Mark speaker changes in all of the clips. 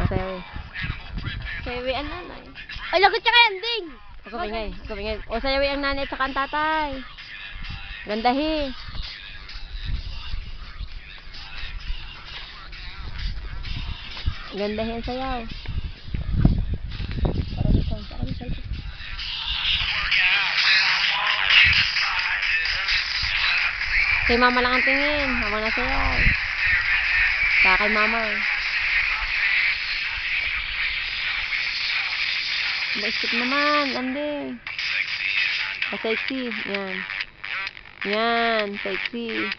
Speaker 1: Sayaw eh.
Speaker 2: Sayawi ang nanay. Ay, lagot siya kay Anding!
Speaker 1: Ako pingay. O sayawi ang nanay at saka ang tatay. Gandahi. Gandahi ang sayaw. Kay mama lang ang tingin. Habang nasayaw. Saka kay mama. Maisip naman, Ande. Sexy. Yan. Yan, sexy.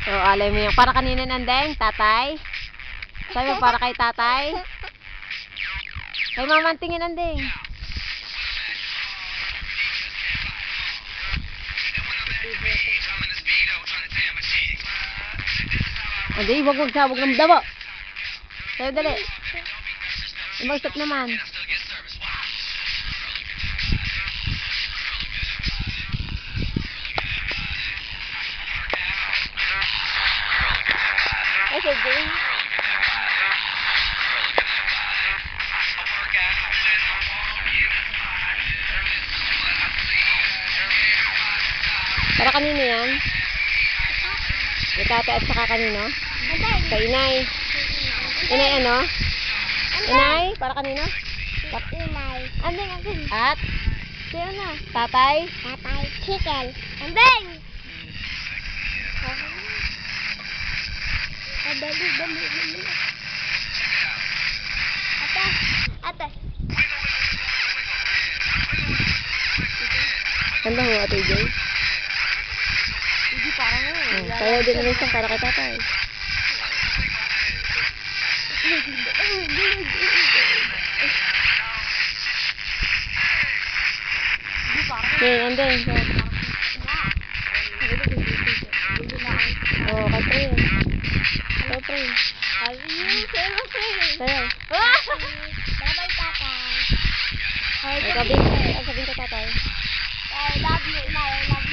Speaker 1: So, alay mo yung para kanina Andeng, tatay. Sabi mo para kay tatay. Kay mama ang tingin, Andeng. Andeng, wag sabog ng dabo. Sabi dali. Mag-stop naman. Ay, sige. Para kanino yan? Kay tatay at saka kanino? Kay inay. Inay ano? Inay? Para kanino?
Speaker 2: Inay. Anding, anding.
Speaker 1: At?
Speaker 2: Sino na?
Speaker 1: Tatay?
Speaker 2: Tatay. Chicken. Anding! Dali. Ate.
Speaker 1: Ganda mo, Ate Jay?
Speaker 2: Hindi parang
Speaker 1: Kaya din naman isang para kay tatay. Andeng. Oh, katri. Katri. Sayaw.
Speaker 2: Bye-bye, tatay.
Speaker 1: Ay, sabihin ko tatay.
Speaker 2: I love you, Inay. I love